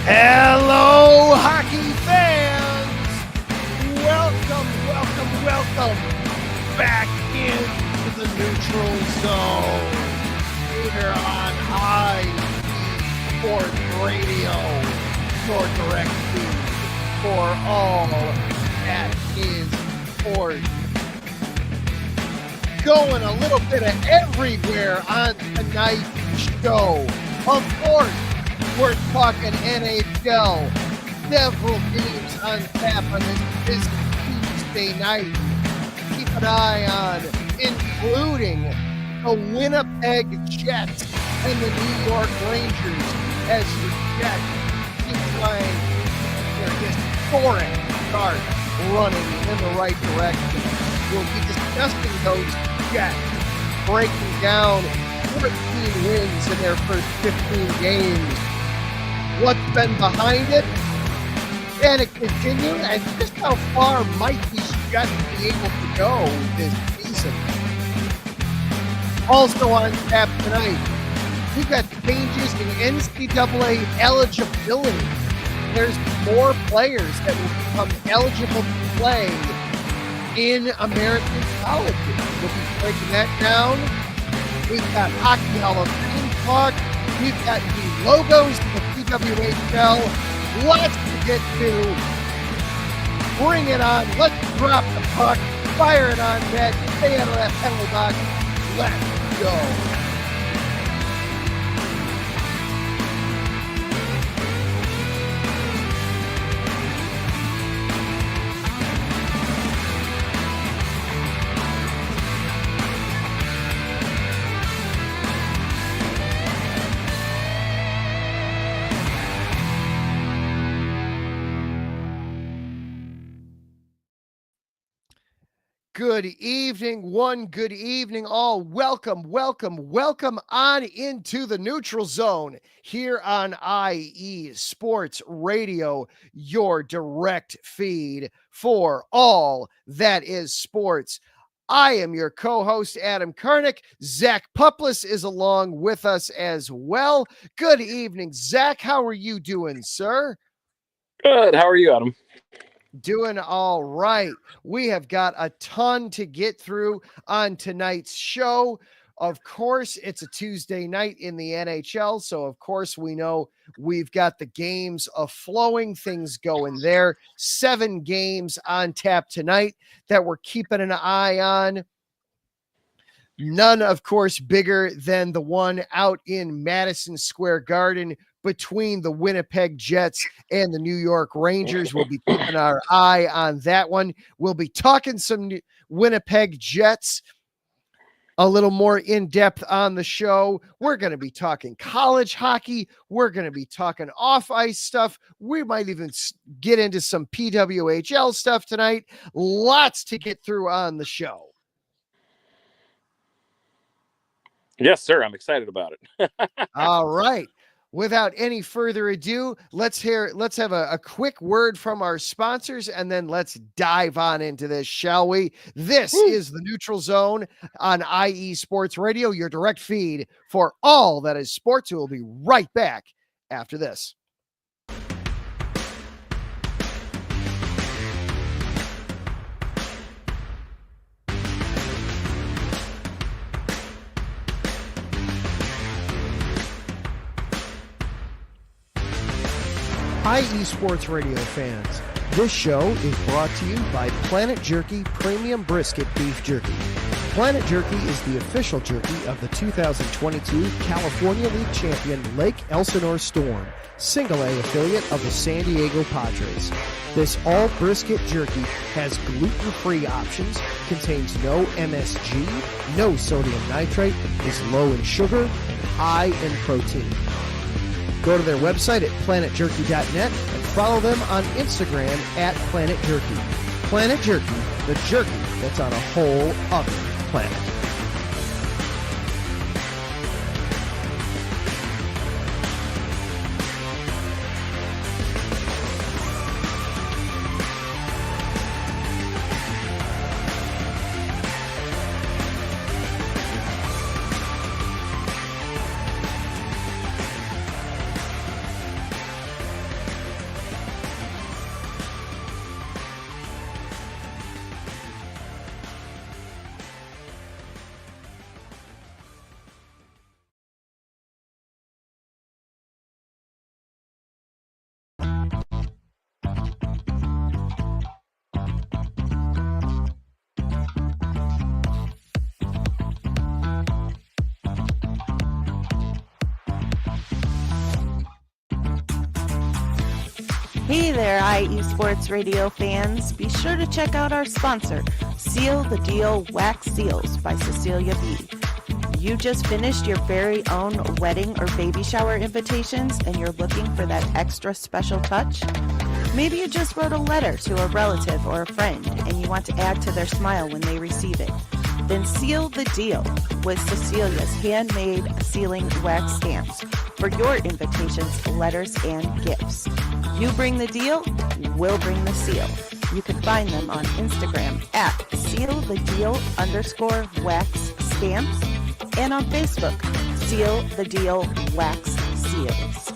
Hello, hockey fans! Welcome back into the neutral zone here on Sports Radio, your direct feed for all that is sports. Going a little bit of everywhere on tonight's show. Of course, we're talking NHL. Several games on tap on this Tuesday night. Keep an eye on, including the Winnipeg Jets and the New York Rangers, as the Jets keep playing their historic start, running in the right direction. We'll be discussing those Jets, breaking down 14 wins in their first 15 games. What's been behind it? Can it continue? And just how far might these Jets be able to go this season? Also on tap tonight, we've got changes in NCAA eligibility. There's more players that will become eligible to play in American colleges. We'll be breaking that down. We've got Hockey Hall of Fame talk. We've got the logos of the PWHL. Lots to get to. Bring it on. Let's drop the puck. Fire it on net. Stay out of that penalty box. Let's go. Good evening, good evening, all. Welcome on into the neutral zone here on IE Sports Radio, your direct feed for all that is sports. I am your co-host, Adam Karnick. Zach Puplis is along with us as well. Good evening, Zach. How are you doing, sir? Good. How are you, Adam? Doing all right. We have got a ton to get through on tonight's show. Of course, it's a Tuesday night in the NHL, so of course we know we've got the games of flowing, things going there. 7 games on tap tonight that we're keeping an eye on. None, of course, bigger than the one out in Madison Square Garden between the Winnipeg Jets and the New York Rangers. We'll be keeping our eye on that one. We'll be talking some Winnipeg Jets a little more in depth on the show. We're going to be talking college hockey. We're going to be talking off ice stuff. We might even get into some PWHL stuff tonight. Lots to get through on the show. Yes, sir. I'm excited about it. All right. Without any further ado, let's have a quick word from our sponsors, and then let's dive on into this, shall we? This is the Neutral Zone on IE Sports Radio, your direct feed for all that is sports. We'll be right back after this. IE Sports Radio fans, this show is brought to you by Planet Jerky Premium Brisket Beef Jerky. Planet Jerky is the official jerky of the 2022 California League champion Lake Elsinore Storm, single-A affiliate of the San Diego Padres. This all-brisket jerky has gluten-free options, contains no MSG, no sodium nitrate, is low in sugar, high in protein. Go to their website at planetjerky.net and follow them on Instagram at Planet Jerky. Planet Jerky, the jerky that's on a whole other planet. Hey there, IE Sports Radio fans. Be sure to check out our sponsor, Seal the Deal Wax Seals by Cecilia B. You just finished your very own wedding or baby shower invitations and you're looking for that extra special touch? Maybe you just wrote a letter to a relative or a friend and you want to add to their smile when they receive it. Then seal the deal with Cecilia's handmade sealing wax stamps for your invitations, letters, and gifts. You bring the deal, we'll bring the seal. You can find them on Instagram at sealthedeal_wax stamps and on Facebook, Seal the Deal Wax Seals.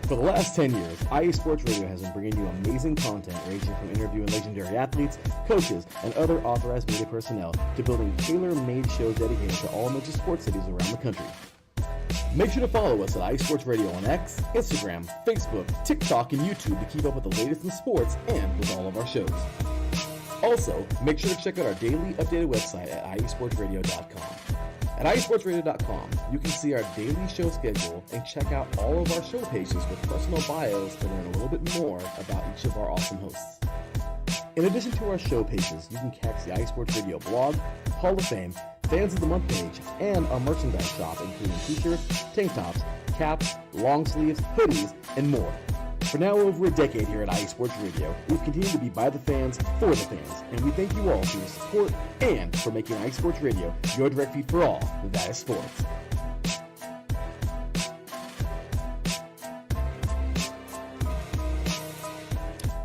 For the last 10 years, IE Sports Radio has been bringing you amazing content ranging from interviewing legendary athletes, coaches, and other authorized media personnel to building tailor-made shows dedicated to all major sports cities around the country. Make sure to follow us at IE Sports Radio on X, Instagram, Facebook, TikTok, and YouTube to keep up with the latest in sports and with all of our shows. Also, make sure to check out our daily updated website at iesportsradio.com. At iesportsradio.com, you can see our daily show schedule and check out all of our show pages with personal bios to learn a little bit more about each of our awesome hosts. In addition to our show pages, you can catch the iSports Radio blog, Hall of Fame, Fans of the Month page, and our merchandise shop, including t-shirts, tank tops, caps, long sleeves, hoodies, and more. For now over a decade here at IE Sports Radio, we've continued to be by the fans, for the fans, and we thank you all for your support and for making IE Sports Radio your direct feed for all that is sports.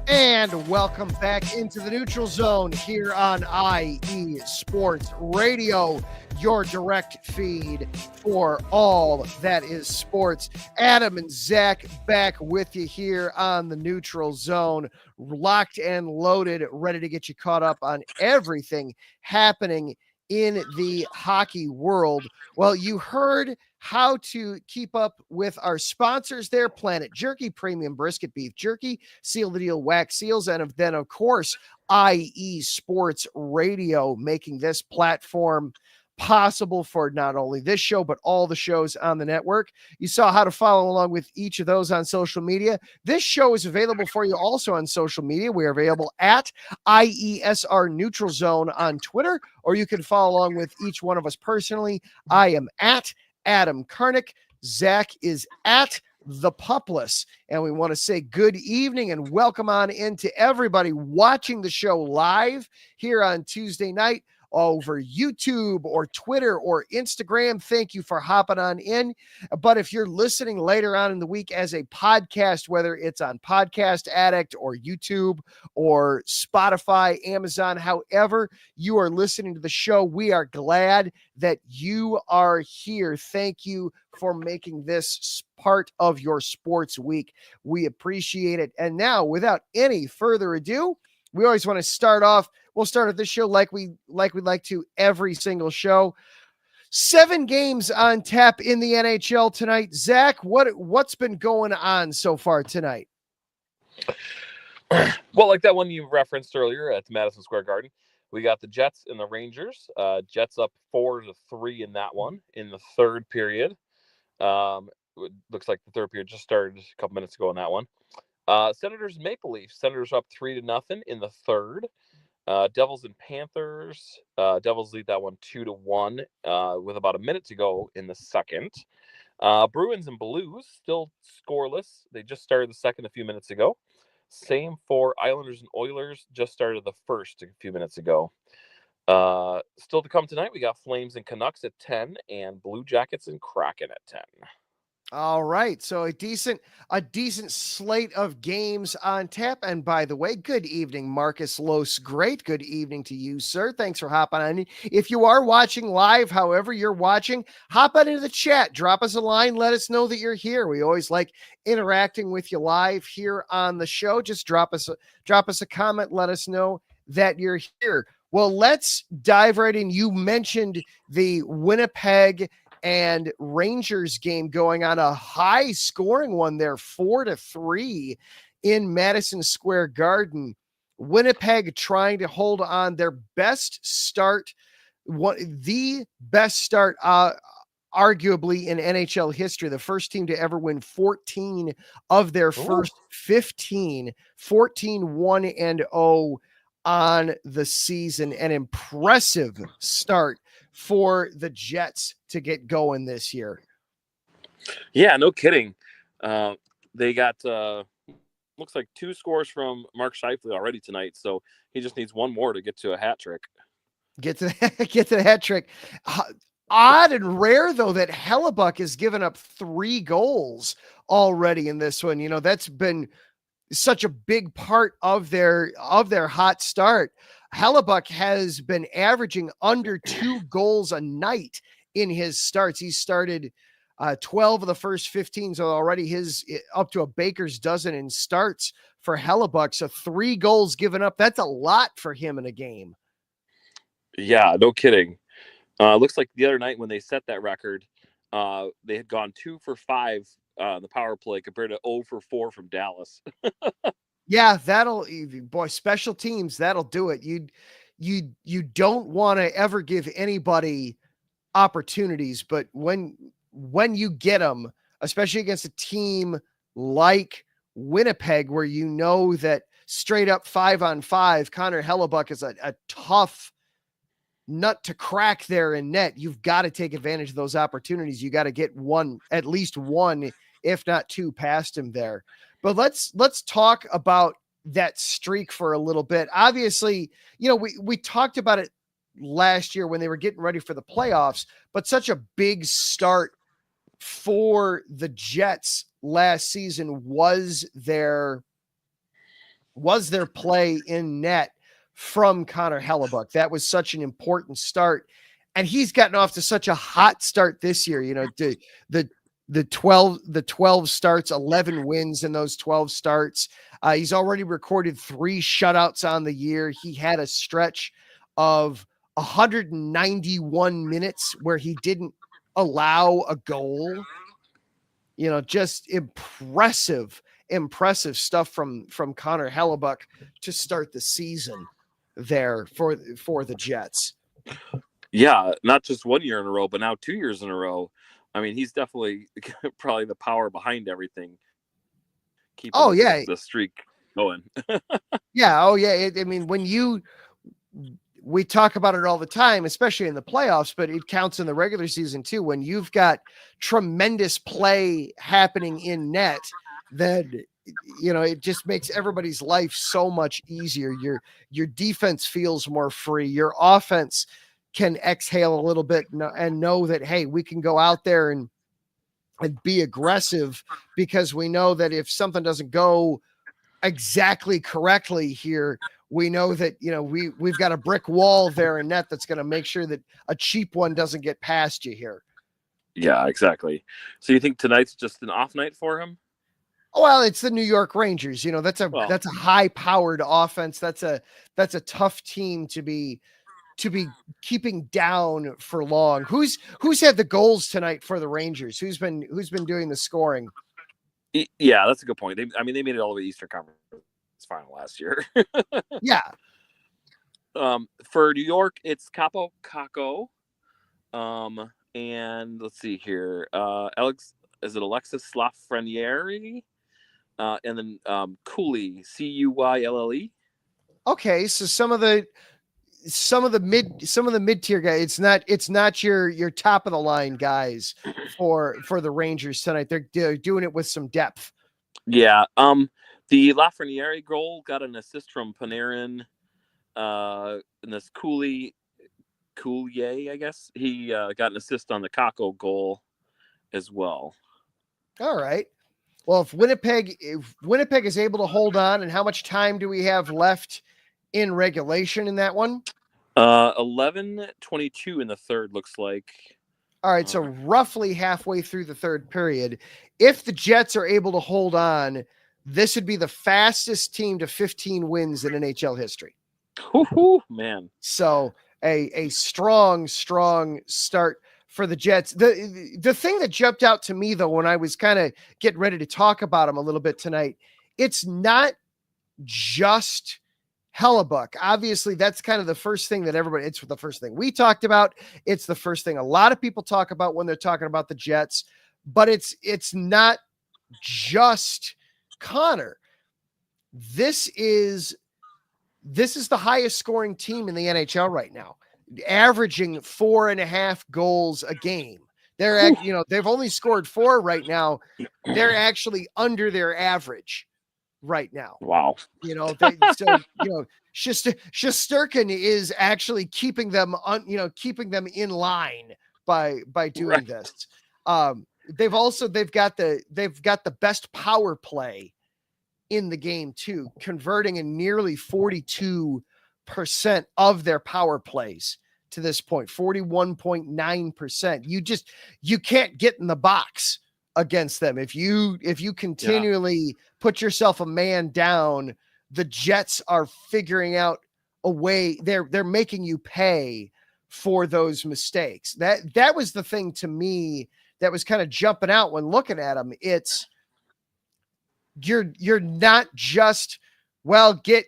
And welcome back into the neutral zone here on IE Sports Radio, your direct feed for all that is sports. Adam and Zach back with you here on the neutral zone, locked and loaded, ready to get you caught up on everything happening in the hockey world. Well, you heard how to keep up with our sponsors there: Planet Jerky, Premium Brisket Beef Jerky, Seal the Deal Wax Seals, and then, of course, IE Sports Radio, making this platform possible for not only this show, but all the shows on the network. You saw how to follow along with each of those on social media. This show is available for you also on social media. We are available at IESR Neutral Zone on Twitter, or you can follow along with each one of us personally. I am at Adam Karnick. Zach is at The Pupless. And we want to say good evening and welcome on into everybody watching the show live here on Tuesday night over YouTube or Twitter or Instagram. Thank you for hopping on in. But if you're listening later on in the week as a podcast, whether it's on Podcast Addict or YouTube or Spotify, Amazon, however you are listening to the show, we are glad that you are here. Thank you for making this part of your sports week. We appreciate it. And now, without any further ado, we always want to start off. We'll start at this show like we like to every single show. 7 games on tap in the NHL tonight. Zach, what's been going on so far tonight? Well, like that one you referenced earlier at the Madison Square Garden, we got the Jets and the Rangers. Jets up 4-3 in that one in the third period. It looks like the third period just started a couple minutes ago in that one. Senators Maple Leafs. Senators up 3-0 in the third. Devils and Panthers. Devils lead that one 2-1 with about a minute to go in the second. Bruins and Blues still scoreless. They just started the second a few minutes ago. Same for Islanders and Oilers. Just started the first a few minutes ago. Still to come tonight, we got Flames and Canucks at 10 and Blue Jackets and Kraken at 10. All right. So a decent slate of games on tap. And by the way, good evening, Marcus Los. Great. Good evening to you, sir. Thanks for hopping on. If you are watching live, however you're watching, hop on into the chat. Drop us a line. Let us know that you're here. We always like interacting with you live here on the show. Just drop us a comment. Let us know that you're here. Well, let's dive right in. You mentioned the Winnipeg and Rangers game going on, a high scoring one there, 4-3 in Madison Square Garden. Winnipeg trying to hold on their best start, the best start, arguably in NHL history, the first team to ever win 14 of their first 15, 1-0 on the season. An impressive start for the Jets to get going this year. Yeah, no kidding. They got looks like 2 scores from Mark Scheifele already tonight, so he just needs one more to get to a hat trick. Get to the hat trick. Odd and rare though that Hellebuck has given up 3 goals already in this one. You know, that's been such a big part of their hot start. Hellebuck has been averaging under 2 goals a night in his starts. He started 12 of the first 15, so already his up to a baker's dozen in starts for Hellebuck. So 3 goals given up. That's a lot for him in a game. Yeah, no kidding. Looks like the other night when they set that record, they had gone 2 for 5 on the power play compared to 0 for 4 from Dallas. Yeah, special teams, that'll do it. You don't want to ever give anybody opportunities, but when you get them, especially against a team like Winnipeg, where you know that straight up 5-on-5, Connor Hellebuck is a tough nut to crack there in net. You've got to take advantage of those opportunities. You got to get at least one, if not 2 past him there. But let's talk about that streak for a little bit. Obviously, you know, we talked about it last year when they were getting ready for the playoffs, but such a big start for the Jets last season was their play in net from Connor Hellebuck. That was such an important start. And he's gotten off to such a hot start this year. You know, the 12 starts, 11 wins in those 12 starts. He's already recorded 3 shutouts on the year. He had a stretch of 191 minutes where he didn't allow a goal. You know, just impressive stuff from Connor Hellebuck to start the season there for the Jets. Yeah, not just 1 year in a row, but now 2 years in a row. I mean, he's definitely probably the power behind everything. Keeping the streak going. Yeah. Oh, yeah. I mean, we talk about it all the time, especially in the playoffs, but it counts in the regular season too. When you've got tremendous play happening in net, then, you know, it just makes everybody's life so much easier. Your defense feels more free. Your offense can exhale a little bit and know that, hey, we can go out there and be aggressive, because we know that if something doesn't go exactly correctly here, we know that, you know, we've got a brick wall there in net that's going to make sure that a cheap one doesn't get past you here. Yeah, exactly. So you think tonight's just an off night for him? Well, it's the New York Rangers. You know, that's a high powered offense. That's a tough team to be keeping down for long. Who's had the goals tonight for the Rangers? Who's been doing the scoring? Yeah, that's a good point. They made it all the way to Eastern Conference final last year. Yeah. For New York, it's Capo Caco. And let's see here. Alexis Lafreniere? And then Cooley, Cuylle. Okay, so some of the mid-tier guys. It's not your top of the line guys for the Rangers tonight. They're doing it with some depth. Yeah. The Lafreniere goal got an assist from Panarin. And this Coulier, I guess he got an assist on the Kako goal as well. All right. Well, if Winnipeg is able to hold on, and how much time do we have left in regulation in that one? 11:22 in the third, looks like. All right, so roughly halfway through the third period. If the Jets are able to hold on, this would be the fastest team to 15 wins in NHL history. Man. So a strong start for the Jets. The thing that jumped out to me, though, when I was kind of getting ready to talk about them a little bit tonight, it's not just Hellebuck. Obviously, that's kind of the first thing that it's the first thing we talked about. It's the first thing a lot of people talk about when they're talking about the Jets, but it's not just Connor. This is the highest scoring team in the NHL right now, averaging 4.5 goals a game. They're they've only scored 4 right now. They're actually under their average right now. Wow. Shesterkin is actually keeping them in line by doing this. They've got the best power play in the game too, converting in nearly 42% of their power plays to this point, 41.9%. You can't get in the box against them. If you continually put yourself a man down, the Jets are figuring out a way. They're making you pay for those mistakes. That was the thing to me that was kind of jumping out when looking at them. It's you're not just, well, get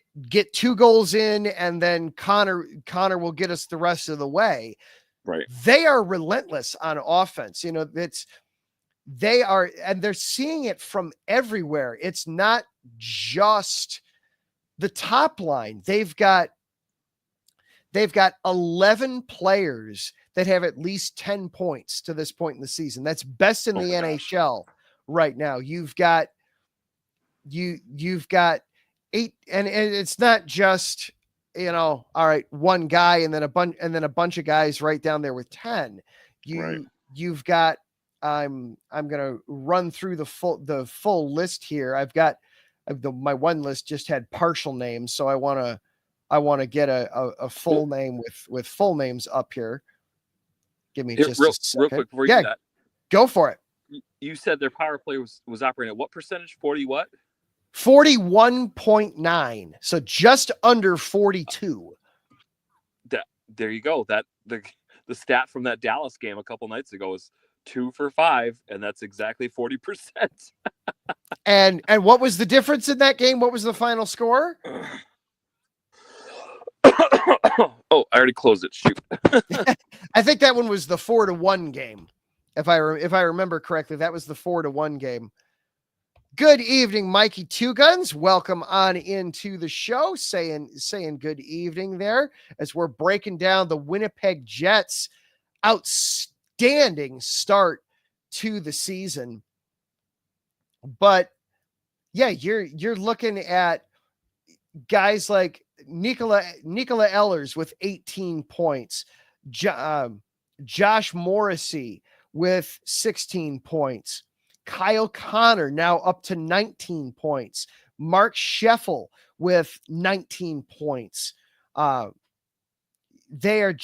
2 goals in and then Connor will get us the rest of the way. Right. They are relentless on offense. They are, and they're seeing it from everywhere. It's not just the top line. They've got 11 players that have at least 10 points to this point in the season. That's best in the NHL right now. You've got 8, and it's not just, all right, one guy and then a bunch of guys right down there with 10. You've got, I'm going to run through the full list here. My one list just had partial names, so I want to get a full name with full names up here. Give me just a second. Real quick before you do that. Go for it. You said their power play was operating at what percentage? 40 what? 41.9. So just under 42. There you go. That the stat from that Dallas game a couple nights ago was 2 for 5, and that's exactly 40%. And what was the difference in that game? What was the final score? Oh, I already closed it. Shoot. I think that one was the 4-1 game. If I remember correctly, that was the 4-1 game. Good evening, Mikey Two Guns. Welcome on into the show. Saying good evening there as we're breaking down the Winnipeg Jets' outstanding start to the season. But yeah, you're looking at guys like Nikola Ehlers with 18 points, Josh Morrissey with 16 points, Kyle Connor now up to 19 points, Mark Scheffel with 19 points. They're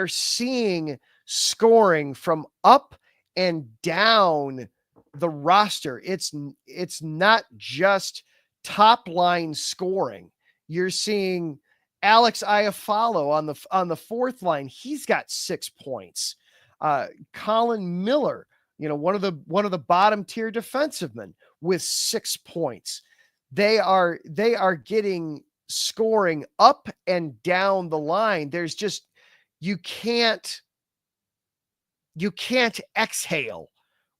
seeing scoring from up and down the roster. It's not just top line scoring. You're seeing Alex Iafallo on the fourth line. He's got 6 points. Colin Miller, one of the bottom tier defensemen with 6 points. They are getting scoring up and down the line. There's just, you can't exhale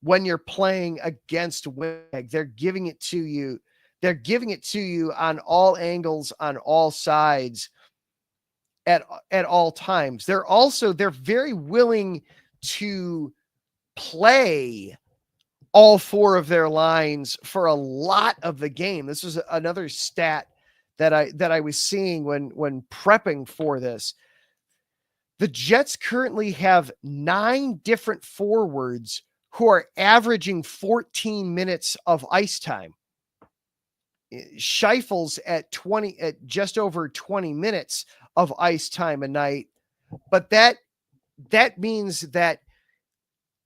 when you're playing against Winnipeg. They're giving it to you. They're giving it to you on all angles, on all sides, at all times. They're very willing to play all 4 of their lines for a lot of the game. This was another stat that I was seeing when prepping for this. The Jets currently have 9 different forwards who are averaging 14 minutes of ice time. Scheifele's at just over 20 minutes of ice time a night. But that means that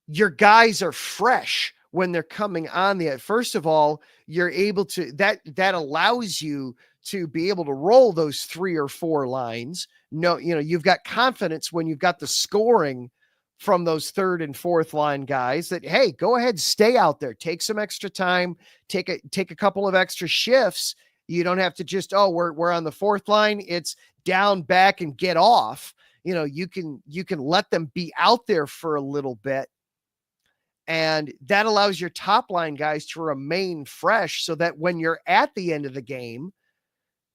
your guys are fresh when they're coming on the, first of all, you're able to, that allows you to be able to roll those 3 or 4 lines. No, you've got confidence when you've got the scoring from those third and fourth line guys that, hey, go ahead, stay out there, take some extra time, take a couple of extra shifts. You don't have to just, we're on the fourth line, it's down, back, and get off. You can let them be out there for a little bit. And that allows your top line guys to remain fresh so that when you're at the end of the game,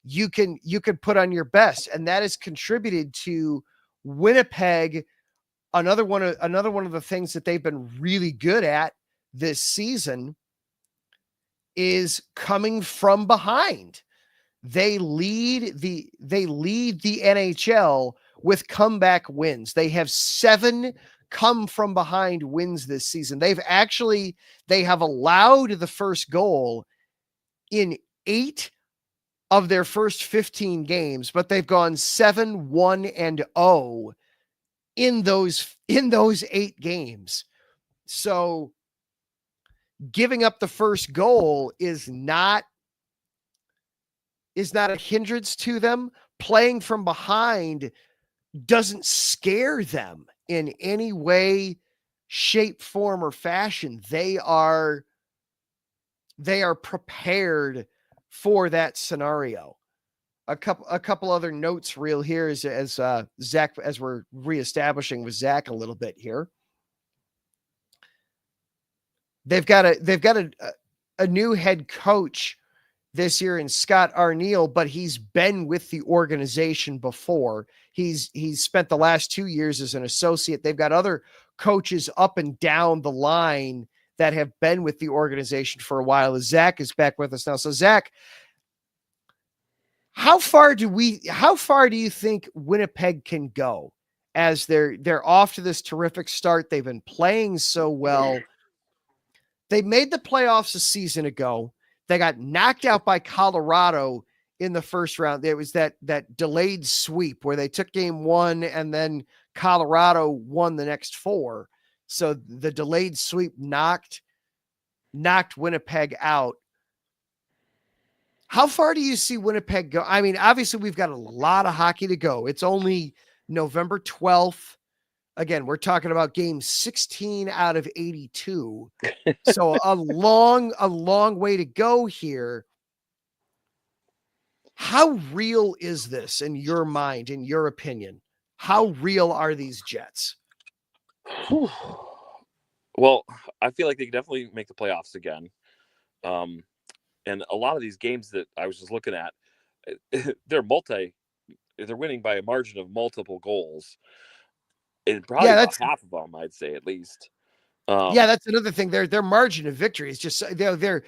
you can put on your best. And that has contributed to Winnipeg. Another one of the things that they've been really good at this season is coming from behind. They lead the NHL with comeback wins. They have 7 come from behind wins this season. They have allowed the first goal in 8 of their first 15 games, but they've gone 7-1-0 in those 8 games. So giving up the first goal is not a hindrance to them. Playing from behind doesn't scare them in any way, shape, form, or fashion. They are prepared for that scenario. A couple other notes real here as Zach, as we're reestablishing with Zach a little bit here. They've got a new head coach this year in Scott Arniel, but he's been with the organization before. He's spent the last 2 years as an associate. They've got other coaches up and down the line that have been with the organization for a while. Zach is back with us now. So Zach, how far do you think Winnipeg can go as they're off to this terrific start? They've been playing so well. They made the playoffs a season ago. They got knocked out by Colorado in the first round. There was that delayed sweep where they took game 1 and then Colorado won the next 4. So the delayed sweep knocked Winnipeg out. How far do you see Winnipeg go? I mean, obviously we've got a lot of hockey to go. It's only November 12th. Again, we're talking about game 16 out of 82. So a long way to go here. How real is this in your mind, in your opinion? How real are these Jets? Well, I feel like they can definitely make the playoffs again. And a lot of these games that I was just looking at, they're winning by a margin of multiple goals. And probably about half of them, I'd say, at least. That's another thing. Their margin of victory is just they're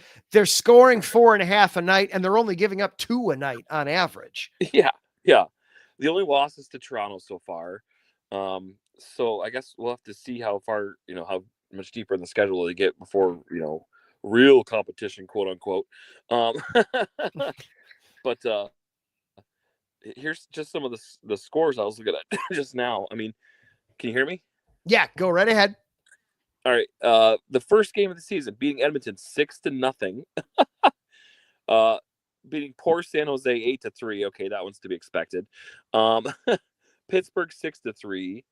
scoring 4.5 a night, and they're only giving up 2 a night on average. Yeah. The only losses to Toronto so far. So I guess we'll have to see how far, how much deeper in the schedule they get before, real competition, quote unquote. But here's just some of the scores I was looking at just now. I mean, can you hear me? Yeah, go right ahead. All right. The first game of the season, beating Edmonton 6-0. Beating poor San Jose 8-3. Okay, that one's to be expected. Pittsburgh 6-3.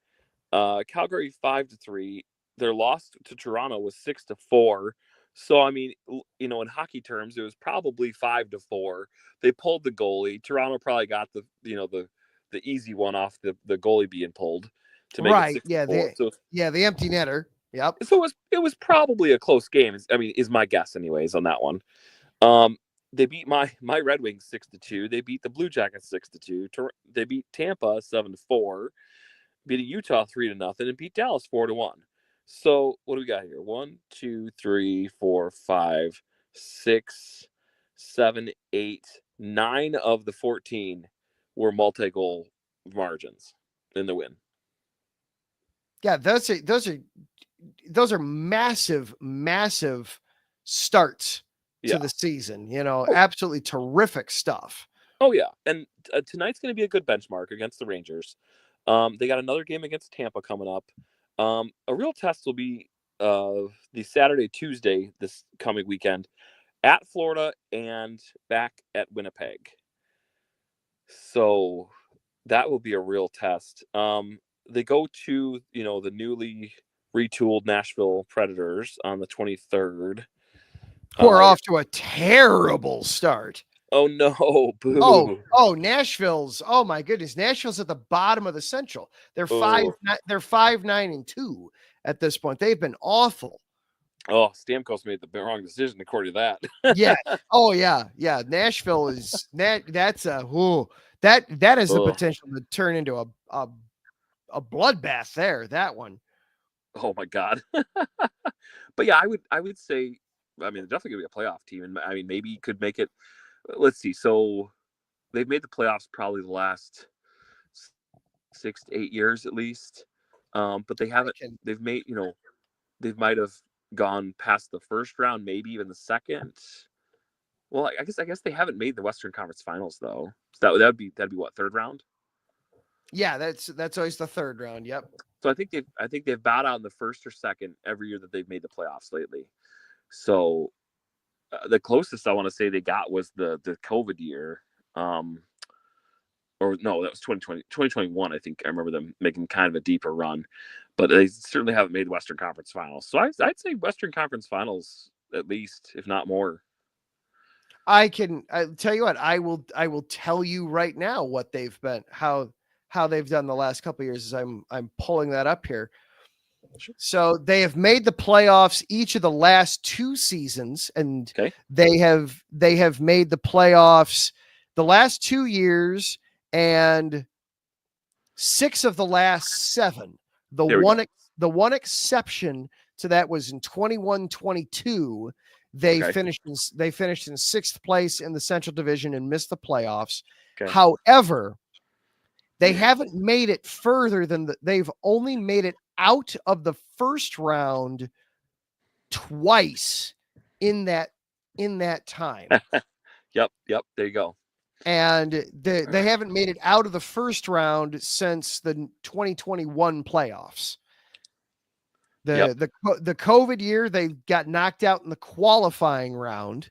Calgary 5-3. Their loss to Toronto was 6-4. So I mean, in hockey terms, it was probably 5-4. They pulled the goalie. Toronto probably got the easy one off the goalie being pulled to make it 6-4. The empty netter. Yep. So it was probably a close game. Is my guess anyways on that one. They beat my Red Wings 6-2. They beat the Blue Jackets 6-2. They beat Tampa 7-4. Beat Utah 3-0 and beat Dallas 4-1. So what do we got here? 1, 2, 3, 4, 5, 6, 7, 8, 9 of the 14 were multi-goal margins in the win. Yeah, those are those are massive, massive starts to the season. Absolutely terrific stuff. Oh yeah, and tonight's going to be a good benchmark against the Rangers. They got another game against Tampa coming up. A real test will be the Saturday, Tuesday this coming weekend at Florida and back at Winnipeg. So that will be a real test. They go to, the newly retooled Nashville Predators on the 23rd. Who are off to a terrible start. Oh no, boo. Oh, Nashville's. Oh my goodness. Nashville's at the bottom of the Central. They're 5-9-2 at this point. They've been awful. Oh, Stamkos made the wrong decision according to that. Yeah. Oh yeah. Yeah. Nashville is that is the potential to turn into a bloodbath there. That one. Oh my God. But yeah, I would say, they're definitely gonna be a playoff team, and maybe you could make it. Let's see. So they've made the playoffs probably the last 6 to 8 years at least. But they haven't. They've made. They might have gone past the first round, maybe even the second. Well, I guess they haven't made the Western Conference Finals though. So that'd be what, third round? Yeah, that's always the third round. Yep. So I think they've bowed out in the first or second every year that they've made the playoffs lately. So the closest I want to say they got was the COVID year. Or no, that was 2020, 2021. I think I remember them making kind of a deeper run, but they certainly haven't made the Western Conference Finals. So I'd say Western Conference Finals at least, if not more. I'll tell you what, I will tell you right now what they've been, how they've done the last couple of years as I'm pulling that up here. Sure. So they have made the playoffs each of the last 2 seasons, and they have made the playoffs the last 2 years and 6 of the last 7. The one exception to that was in 21-22. They finished in 6th place in the Central Division and missed the playoffs. Okay. However, they haven't made it further than they've only made it out of the first round twice in that time. Yep. There you go. And they haven't made it out of the first round since the 2021 playoffs. The COVID year, they got knocked out in the qualifying round.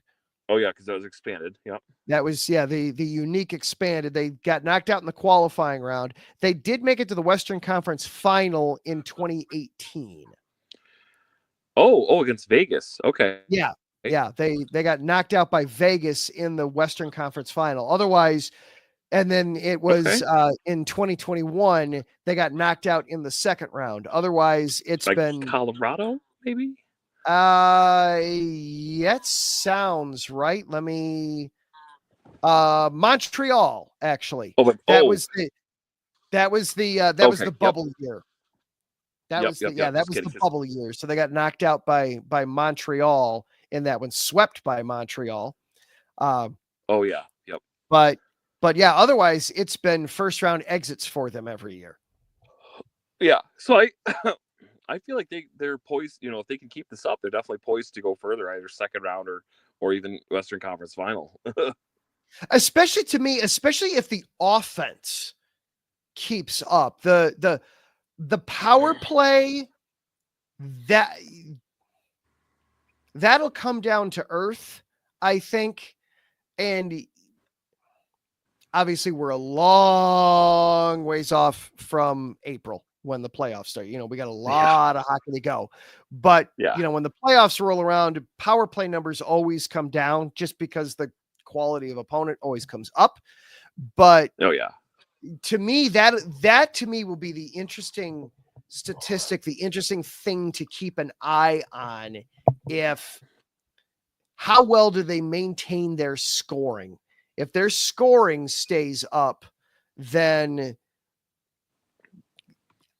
Oh yeah, because that was expanded. Yep. That was the unique expanded. They got knocked out in the qualifying round. They did make it to the Western Conference Final in 2018. Oh, against Vegas. Okay. Yeah. Yeah. They got knocked out by Vegas in the Western Conference Final. Otherwise, and then it was in 2021, they got knocked out in the second round. Otherwise, it's been Colorado, maybe. That sounds right. Let me Montreal, actually. That was the bubble year. That was the bubble year. So they got knocked out by Montreal in that one, swept by Montreal. Yep. But yeah, otherwise it's been first round exits for them every year. Yeah. So I feel like they're poised, if they can keep this up, they're definitely poised to go further, either second round or even Western Conference Final. Especially if the offense keeps up. The power play, that'll come down to earth, I think. And obviously we're a long ways off from April when the playoffs start. We got a lot of hockey to go. But, when the playoffs roll around, power play numbers always come down just because the quality of opponent always comes up. But to me, that to me will be the interesting statistic, the interesting thing to keep an eye on. How well do they maintain their scoring? If their scoring stays up, then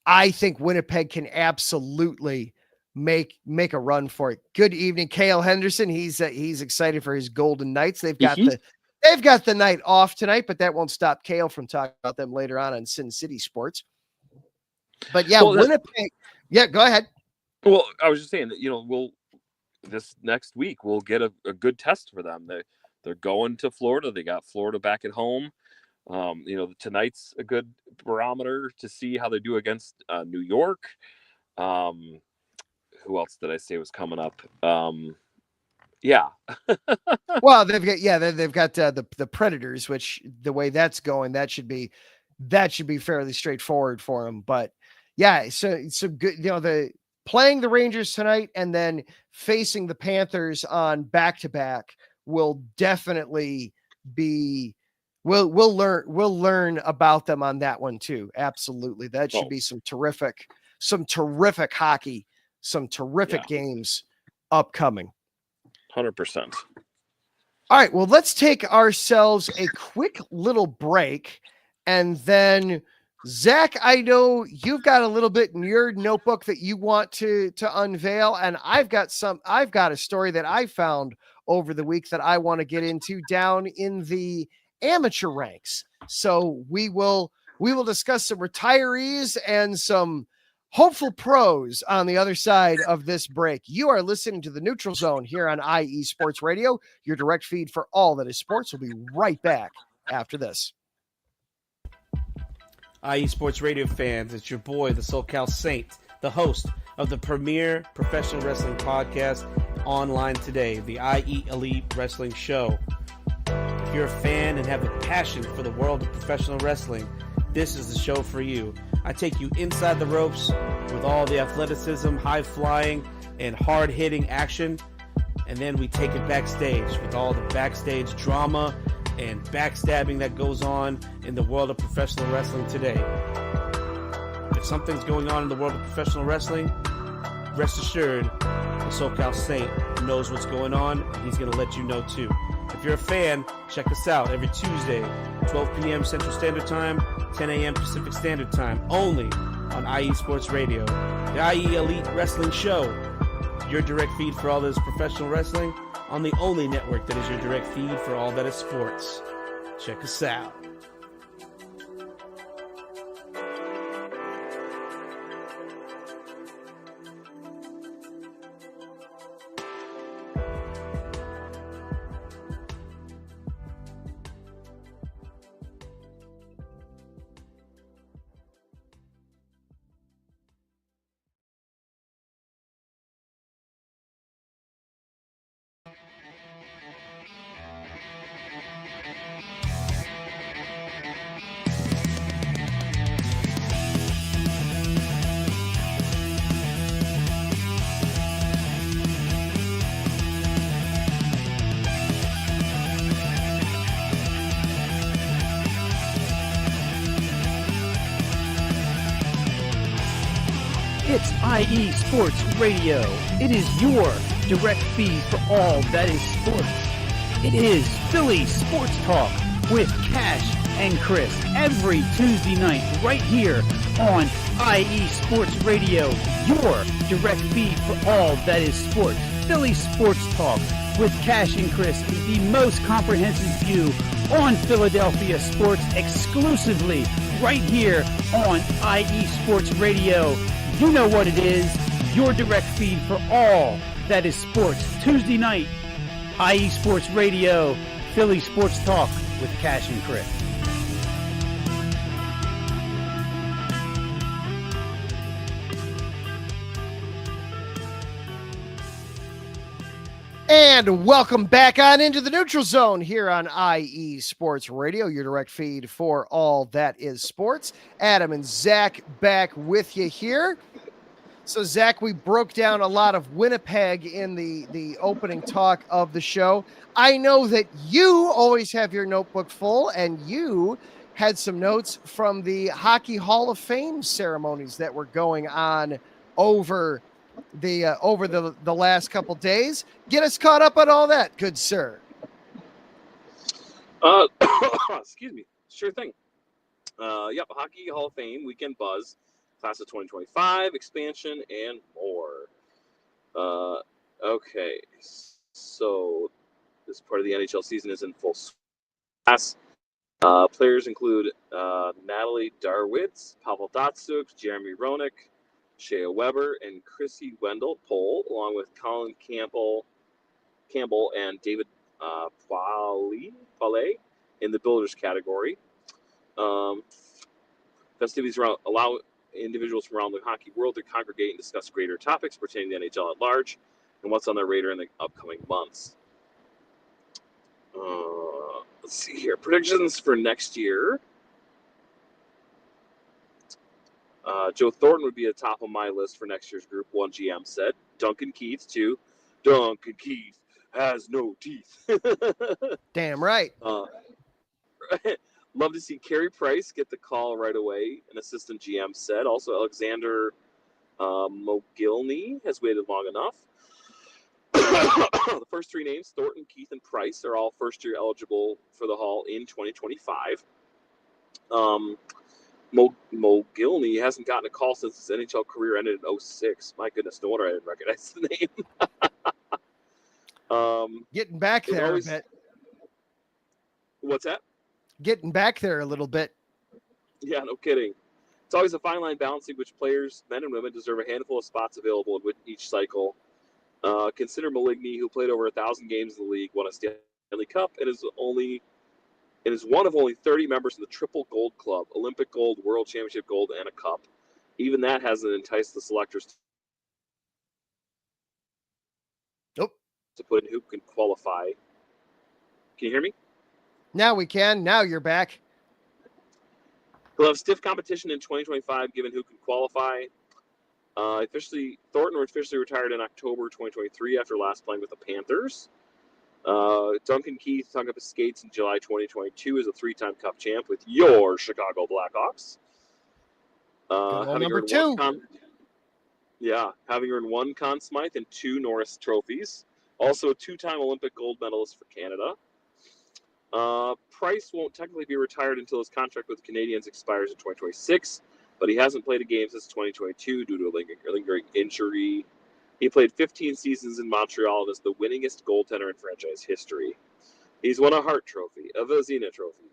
I think Winnipeg can absolutely make a run for it. Good evening, Cale Henderson. He's excited for his Golden Knights. They've got the night off tonight, but that won't stop Cale from talking about them later on Sin City Sports. But Winnipeg. Yeah, go ahead. Well, I was just saying that, this next week we'll get a good test for them. They're going to Florida. They got Florida back at home. Tonight's a good barometer to see how they do against New York. Who else did I say was coming up? Yeah. Well, they've got the Predators, which the way that's going, that should be fairly straightforward for them. But yeah, so good. The playing the Rangers tonight and then facing the Panthers on back-to-back will definitely be. We'll learn about them on that one too. Absolutely, that should be some terrific hockey, some terrific games upcoming. 100%. All right, well, let's take ourselves a quick little break, and then Zach, I know you've got a little bit in your notebook that you want to unveil, and I've got a story that I found over the week that I want to get into down in the amateur ranks. So we will discuss some retirees and some hopeful pros on the other side of this break. You are listening to the Neutral Zone here on IE Sports Radio, your direct feed for all that is sports. We'll be right back after this. IE Sports Radio fans, it's your boy, the SoCal Saint, the host of the premier professional wrestling podcast online today, the IE Elite Wrestling Show. If you're a fan and have a passion for the world of professional wrestling, this is the show for you. I take you inside the ropes with all the athleticism, high-flying, and hard-hitting action, and then we take it backstage with all the backstage drama and backstabbing that goes on in the world of professional wrestling today. If something's going on in the world of professional wrestling, rest assured, the SoCal Saint knows what's going on, and he's going to let you know too. If you're a fan, check us out every Tuesday, 12 p.m. Central Standard Time, 10 a.m. Pacific Standard Time, only on IE Sports Radio. The IE Elite Wrestling Show, your direct feed for all that is professional wrestling, on the only network that is your direct feed for all that is sports. Check us out. It's IE Sports Radio. It is your direct feed for all that is sports. It is Philly Sports Talk with Cash and Chris every Tuesday night right here on IE Sports Radio, your direct feed for all that is sports. Philly Sports Talk with Cash and Chris is the most comprehensive view on Philadelphia sports exclusively right here on IE Sports Radio. You know what it is, your direct feed for all that is sports. Tuesday night, IE Sports Radio, Philly Sports Talk with Cash and Chris. And welcome back on into the Neutral Zone here on IE Sports Radio, your direct feed for all that is sports. Adam and Zach back with you here. So, Zach, we broke down a lot of Winnipeg in the opening talk of the show. I know that you always have your notebook full, and you had some notes from the Hockey Hall of Fame ceremonies that were going on over the last couple days. Get us caught up on all that, good sir. Excuse me. Sure thing. Hockey Hall of Fame Weekend Buzz, class of 2025, expansion, and more. Okay, so this part of the NHL season is in full swing. Players include Natalie Darwitz, Pavel Datsyuk, Jeremy Roenick, Shea Weber, and Chrissy Wendell Pohl, along with Colin Campbell and David Paulet in the builders category. Festivities allow individuals from around the hockey world to congregate and discuss greater topics pertaining to the NHL at large and what's on their radar in the upcoming months. Let's see here. Predictions for next year. Joe Thornton would be at the top of my list for next year's group, one GM said. Duncan Keith, too. Duncan Keith has no teeth. Damn right. Love to see Carey Price get the call right away, an assistant GM said. Also, Alexander Mogilny has waited long enough. The first three names, Thornton, Keith, and Price, are all first-year eligible for the Hall in 2025. Mogilny hasn't gotten a call since his NHL career ended in 2006. My goodness, no wonder I didn't recognize the name. Getting back there a bit. What's that? Getting back there a little bit. Yeah, no kidding. It's always a fine line balancing which players, men and women, deserve a handful of spots available in each cycle. Consider Maligny, who played over 1,000 games in the league, won a Stanley Cup, and is one of only 30 members in the Triple Gold Club: Olympic Gold, World Championship Gold, and a Cup. Even that hasn't enticed the selectors to put in who can qualify. Can you hear me? Now we can. Now you're back. He'll have stiff competition in 2025, given who can qualify. Thornton officially retired in October 2023 after last playing with the Panthers. Duncan Keith hung up his skates in July 2022 as a three-time Cup champ with your Chicago Blackhawks. Having earned one Conn Smythe and 2 Norris trophies. Also a 2-time Olympic gold medalist for Canada. Price won't technically be retired until his contract with the Canadiens expires in 2026, but he hasn't played a game since 2022 due to a lingering injury. He played 15 seasons in Montreal and is the winningest goaltender in franchise history. He's won a Hart Trophy, a Vezina Trophy,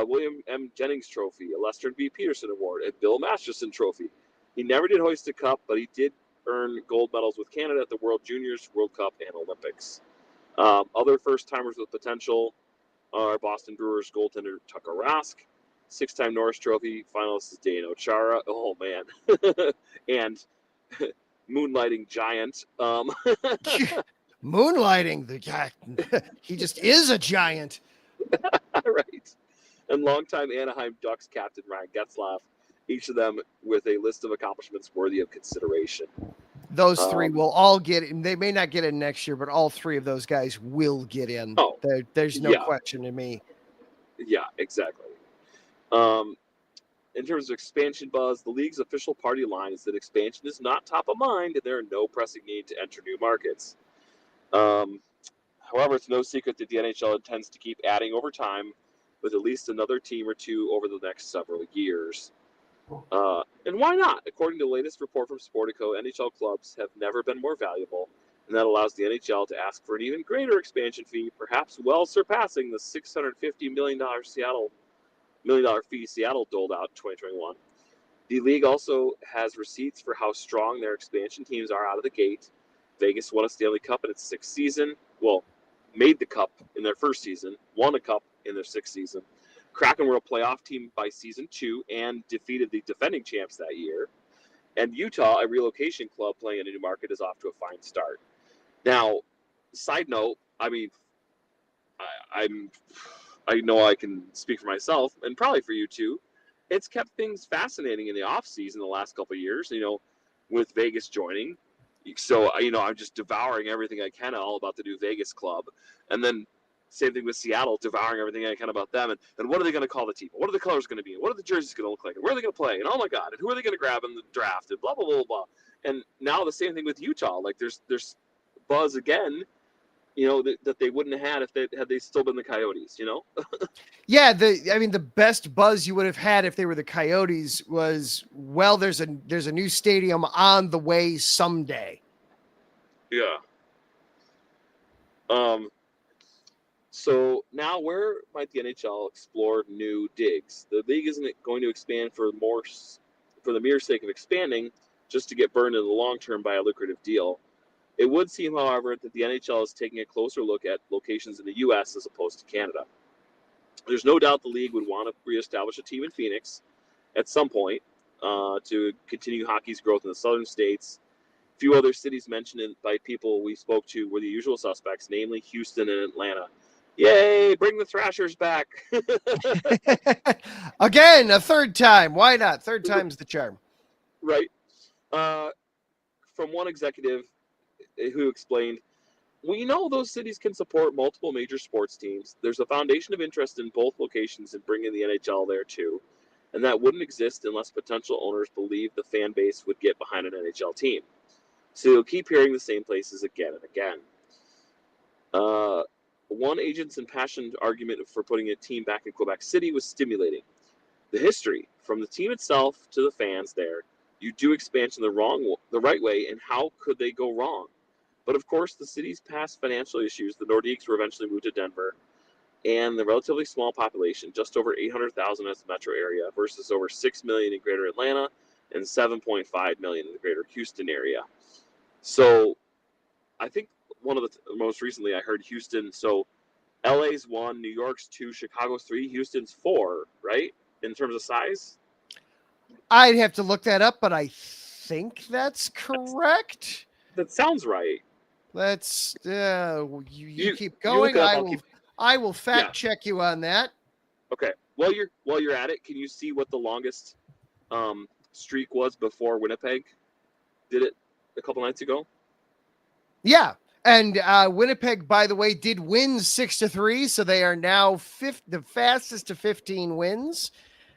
William M. Jennings Trophy, a Lester B. Peterson Award, and Bill Masterson Trophy. He never did hoist a cup, but he did earn gold medals with Canada at the World Juniors, World Cup, and Olympics. Other first-timers with potential are Boston Brewers goaltender Tuukka Rask, 6-time Norris Trophy finalist is Dano Chara. Oh, man. And moonlighting giant. Moonlighting the guy. He just is a giant. Right. And longtime Anaheim Ducks captain Ryan Getzlaf, each of them with a list of accomplishments worthy of consideration. Those three will all get in. They may not get in next year, but all three of those guys will get in. Oh, there's no question to me. Yeah, exactly. In terms of expansion buzz, the league's official party line is that expansion is not top of mind and there are no pressing need to enter new markets. However, it's no secret that the NHL intends to keep adding over time with at least another team or two over the next several years. And why not? According to the latest report from Sportico, NHL clubs have never been more valuable, and that allows the NHL to ask for an even greater expansion fee, perhaps well surpassing the $650 million fee Seattle doled out in 2021. The league also has receipts for how strong their expansion teams are out of the gate. Vegas won a Stanley Cup in its 6th season. Well, made the Cup in their 1st season, won a Cup in their 6th season. Kraken were a playoff team by season 2 and defeated the defending champs that year. And Utah, a relocation club playing in a new market, is off to a fine start. Now, side note, I mean, I know I can speak for myself and probably for you too. It's kept things fascinating in the off season the last couple of years, with Vegas joining. So, I'm just devouring everything I can all about the new Vegas club. And then same thing with Seattle, devouring everything I can about them. And what are they going to call the team? What are the colors going to be? And what are the jerseys going to look like? And where are they going to play? And oh my God, and who are they going to grab in the draft? And blah, blah, blah, blah. And now the same thing with Utah. Like there's buzz again, that they wouldn't have had had they still been the Coyotes, Yeah, the best buzz you would have had if they were the Coyotes was, well, there's a new stadium on the way someday. Yeah. So now where might the NHL explore new digs? The league isn't going to expand for the mere sake of expanding, just to get burned in the long term by a lucrative deal. It would seem, however, that the NHL is taking a closer look at locations in the U.S. as opposed to Canada. There's no doubt the league would want to reestablish a team in Phoenix at some point to continue hockey's growth in the southern states. A few other cities mentioned by people we spoke to were the usual suspects, namely Houston and Atlanta. Yay, bring the Thrashers back. Again, a third time. Why not? Third time's the charm. Right. From one executive who explained, we know those cities can support multiple major sports teams. There's a foundation of interest in both locations in bringing the NHL there too, and that wouldn't exist unless potential owners believe the fan base would get behind an NHL team. So you'll keep hearing the same places again and again. One agent's impassioned argument for putting a team back in Quebec City was stimulating. The history, from the team itself to the fans there, you do expansion the right way, and how could they go wrong? But of course, the city's past financial issues, the Nordiques were eventually moved to Denver, and the relatively small population, just over 800,000 as the metro area versus over 6 million in greater Atlanta and 7.5 million in the greater Houston area. So I think one of the most recently I heard Houston, so LA's 1, New York's 2, Chicago's 3, Houston's 4, right? In terms of size? I'd have to look that up, but I think that's correct. That sounds right. Let's you keep you going. up, I will fact check you on that. Okay. While you're at it, can you see what the longest streak was before Winnipeg did it a couple nights ago? Yeah. And Winnipeg, by the way, did win 6-3, so they are now the fastest to 15 wins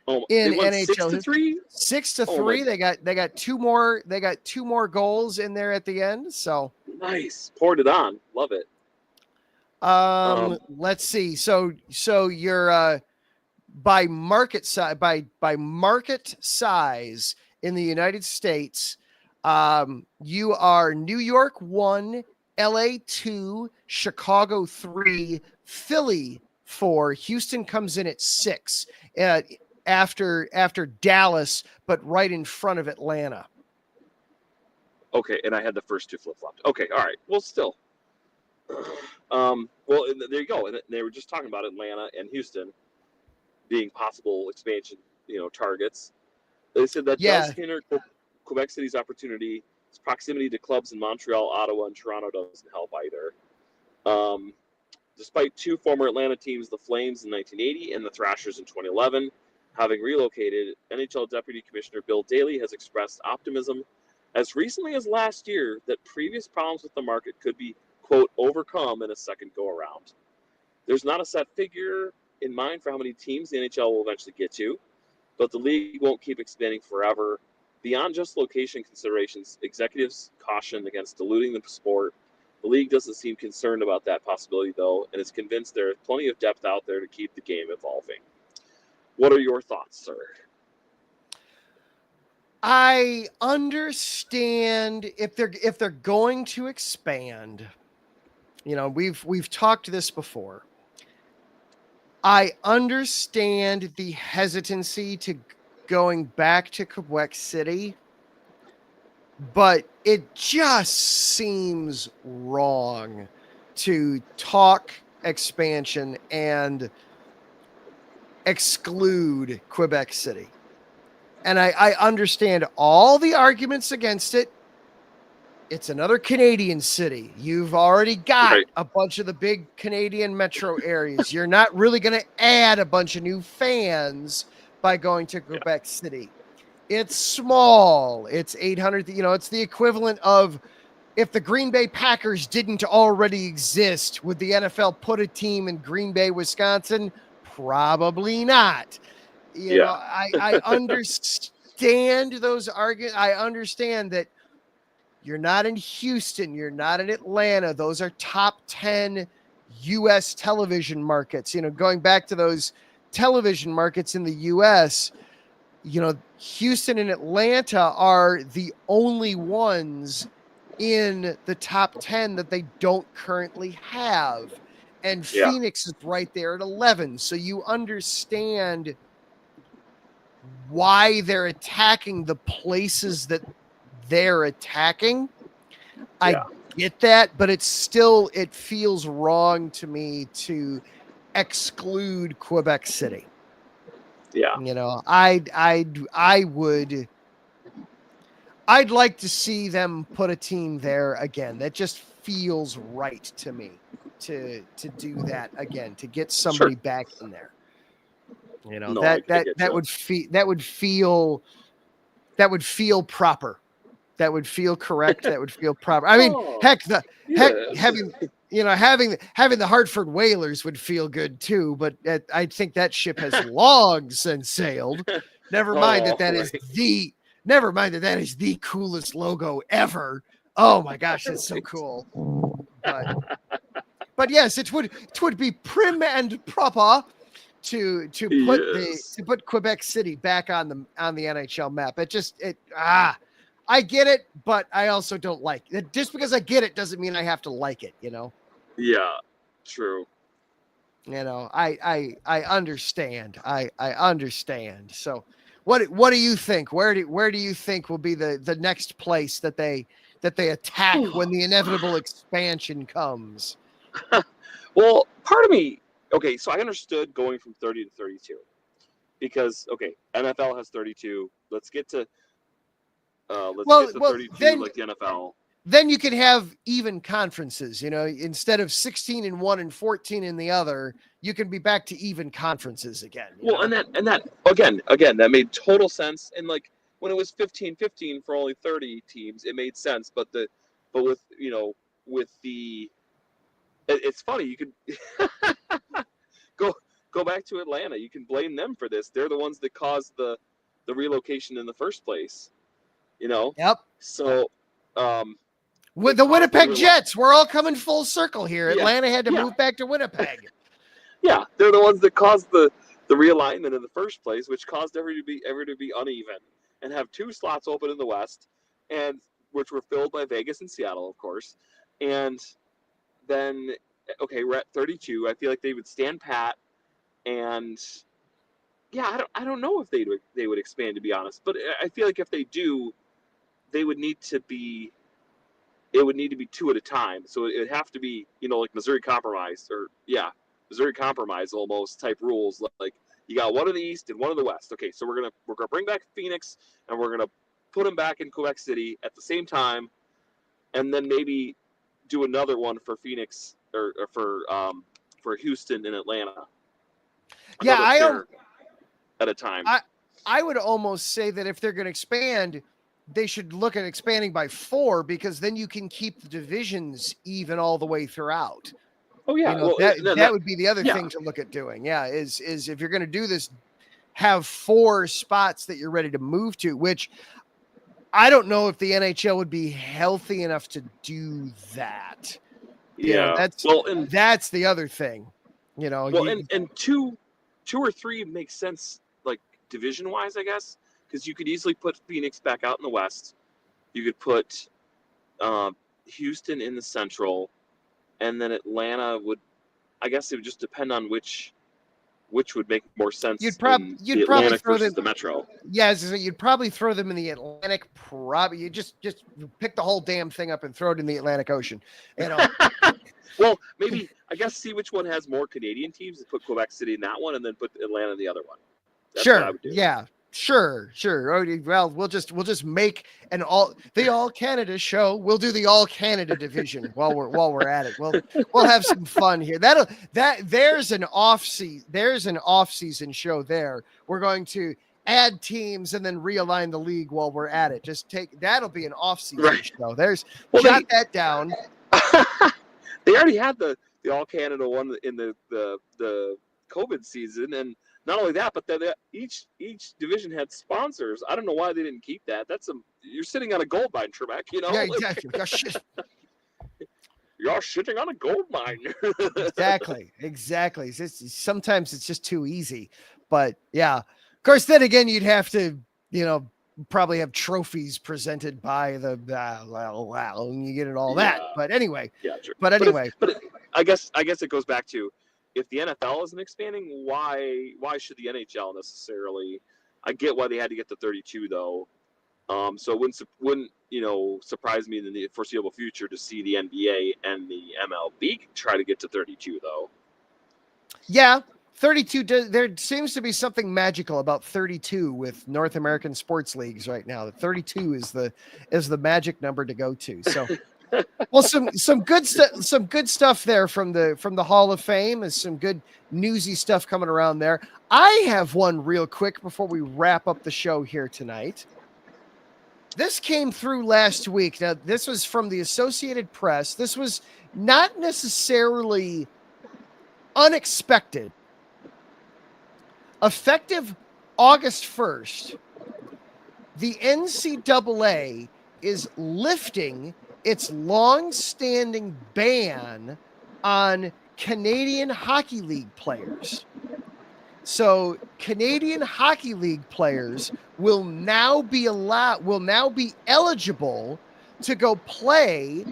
in NHL. 6-3? 6-3. They got two more. They got 2 more goals in there at the end. So nice. Poured it on. Love it. Let's see. So you're by market size by market size in the United States. You are New York 1. LA 2, Chicago 3, Philly 4. Houston comes in at 6 after Dallas, but right in front of Atlanta. Okay, and I had the first 2 flip-flopped. Okay, all right. Well, still. Well, there you go. And they were just talking about Atlanta and Houston being possible expansion, targets. They said that does hinder Quebec City's opportunity. Its proximity to clubs in Montreal, Ottawa, and Toronto doesn't help either. Despite 2 former Atlanta teams, the Flames in 1980 and the Thrashers in 2011, having relocated, NHL Deputy Commissioner Bill Daley has expressed optimism as recently as last year that previous problems with the market could be, quote, overcome in a second go-around. There's not a set figure in mind for how many teams the NHL will eventually get to, but the league won't keep expanding forever. Beyond just location considerations, executives caution against diluting the sport. The league doesn't seem concerned about that possibility, though, and is convinced there is plenty of depth out there to keep the game evolving. What are your thoughts, sir? I understand if they're going to expand. We've talked this before. I understand the hesitancy to going back to Quebec City, but it just seems wrong to talk expansion and exclude Quebec City. And I understand all the arguments against it. It's another Canadian city. You've already got a bunch of the big Canadian metro areas. You're not really going to add a bunch of new fans by going to Quebec City. It's small. It's 800. It's the equivalent of if the Green Bay Packers didn't already exist, would the NFL put a team in Green Bay, Wisconsin? Probably not. I understand those arguments. I understand that you're not in Houston. You're not in Atlanta. Those are top 10 U.S. television markets. Going back to those television markets in the U.S., Houston and Atlanta are the only ones in the top 10 that they don't currently have. And Phoenix is right there at 11. So you understand why they're attacking the places that they're attacking. Yeah. I get that, but it feels wrong to me to exclude Quebec City. Yeah. You know, I'd like to see them put a team there again. That just feels right to me to do that again, to get somebody back in there. You know, No, I get that you. would feel proper. That would feel correct. That would feel proper. I mean, Oh, heck, yes. having the Hartford Whalers would feel good too. But I think that ship has long since sailed. Never mind that is the coolest logo ever. Oh my gosh, that's so cool. But yes, it would be prim and proper to put Quebec City back on the NHL map. I get it, but I also don't like it. Just because I get it doesn't mean I have to like it, you know? Yeah, true. You know, I understand. I understand. So what do you think? Where do you think will be the next place that they attack when the inevitable expansion comes? Well, part of me, okay, so I understood going from 30 to 32 because, okay, NFL has 32. Let's get to 32 then, like the NFL. Then you could have even conferences, you know, instead of 16 in one and 14 in the other, you can be back to even conferences again. Well, and that again, that made total sense. And like when it was 15-15 for only 30 teams, it made sense. But with it's funny, you could go back to Atlanta. You can blame them for this. They're the ones that caused the relocation in the first place. You know? Yep. So with the Winnipeg Jets, we're all coming full circle here. Yeah. Atlanta had to move back to Winnipeg. Yeah, they're the ones that caused the realignment in the first place, which caused every to be uneven and have two slots open in the West, and which were filled by Vegas and Seattle, of course. And then, okay, we're at 32. I feel like they would stand pat, and yeah, I don't know if they would expand, to be honest. But I feel like if they do, they would need to be. It would need to be two at a time. So it would have to be, you know, like Missouri Compromise Missouri Compromise almost type rules. Like you got one in the East and one in the West. Okay, so we're gonna bring back Phoenix and we're gonna put them back in Quebec City at the same time, and then maybe do another one for Phoenix or for Houston and Atlanta. At a time. I would almost say that if they're going to expand, they should look at expanding by 4 because then you can keep the divisions even all the way throughout. Oh yeah, you know, that would be the other thing to look at doing. Yeah, is if you're going to do this, have 4 spots that you're ready to move to, which I don't know if the NHL would be healthy enough to do that. Yeah, that's the other thing. You know, and two or three makes sense, like division wise, I guess, because you could easily put Phoenix back out in the West. You could put Houston in the Central, and then Atlanta would. I guess it would just depend on which would make more sense. You'd probably throw them the Metro. Yeah, you'd probably throw them in the Atlantic. You just pick the whole damn thing up and throw it in the Atlantic Ocean. You know. Well, maybe I guess see which one has more Canadian teams and put Quebec City in that one, and then put Atlanta in the other one. That's what I would do. Yeah. Sure. Well, we'll just make the all Canada show. We'll do the all Canada division while we're at it. We'll have some fun here. There's an off season show there. We're going to add teams and then realign the league while we're at it. That'll be an off season show. Jot that down. They already had the all Canada one in the COVID season, and not only that, but then each division had sponsors. I don't know why they didn't keep that. You're sitting on a gold mine, Trebek. You know, yeah, exactly. You're sitting on a gold mine. Exactly. Sometimes it's just too easy, but yeah. Of course, then again, you'd have to, you know, probably have trophies presented by the and you get it all that. But anyway, But anyway, but I guess it goes back to, if the NFL isn't expanding, why should the NHL necessarily? I get why they had to get to 32 though. So it surprise me in the foreseeable future to see the NBA and the MLB try to get to 32, though. Yeah, 32. There seems to be something magical about 32 with North American sports leagues right now. The 32 is the magic number to go to. So, well, some good stuff there from the Hall of Fame, and some good newsy stuff coming around there. I have one real quick before we wrap up the show here tonight. This came through last week. Now, this was from the Associated Press. This was not necessarily unexpected. Effective August 1st, the NCAA is lifting its long-standing ban on Canadian Hockey League players. So Canadian Hockey League players will now be eligible to go play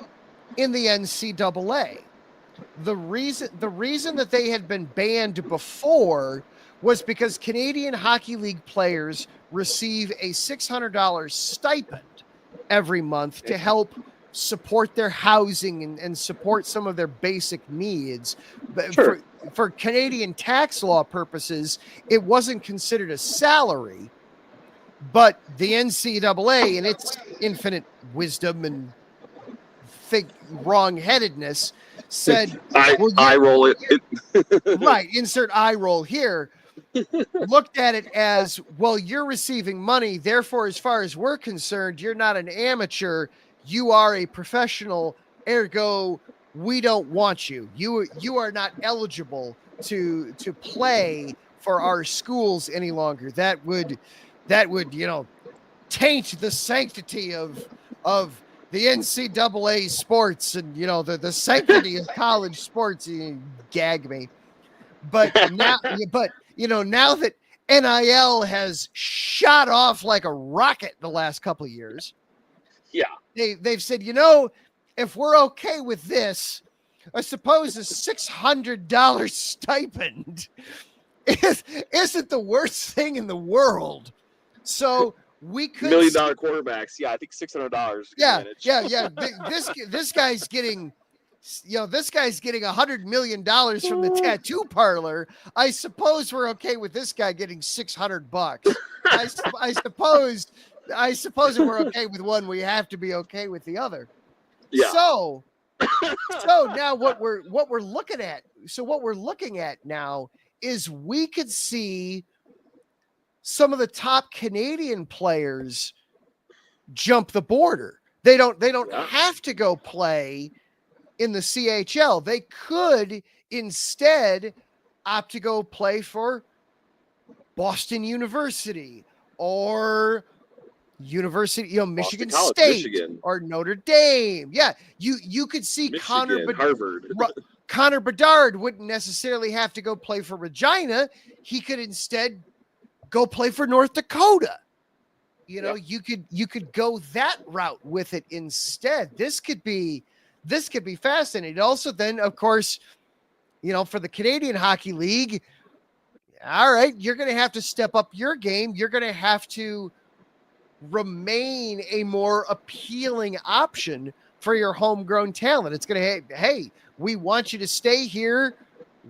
in the NCAA. The reason that they had been banned before was because Canadian Hockey League players receive a $600 stipend every month to help support their housing and support some of their basic needs. But Sure. For Canadian tax law purposes, it wasn't considered a salary, but the NCAA, in its infinite wisdom and wrong-headedness, said, I roll it. Right, insert eye roll here, looked at it as, well, you're receiving money, therefore, as far as we're concerned, you're not an amateur, you are a professional, ergo, we don't want you. You are not eligible to play for our schools any longer. That would taint the sanctity of the NCAA sports and the sanctity of college sports. You gag me. But now now that NIL has shot off like a rocket the last couple of years, yeah, they've said, if we're okay with this, I suppose a $600 stipend isn't the worst thing in the world. So we could $1 million quarterbacks. Yeah, I think $600. Yeah. This guy's getting, this guy's getting $100 million from the tattoo parlor. I suppose we're okay with this guy getting $600. I suppose if we're okay with one, we have to be okay with the other. Yeah. So now what we're looking at now is we could see some of the top Canadian players jump the border. They don't have to go play in the CHL. They could instead opt to go play for Boston University or Michigan College, State, Michigan. or Notre Dame. Yeah, you could see Michigan, Harvard. Connor Bedard wouldn't necessarily have to go play for Regina. He could instead go play for North Dakota. You could go that route with it instead. This could be fascinating. Also, then of course, for the Canadian Hockey League, all right, you're going to have to step up your game. You're going to have to remain a more appealing option for your homegrown talent. It's going to, hey, we want you to stay here.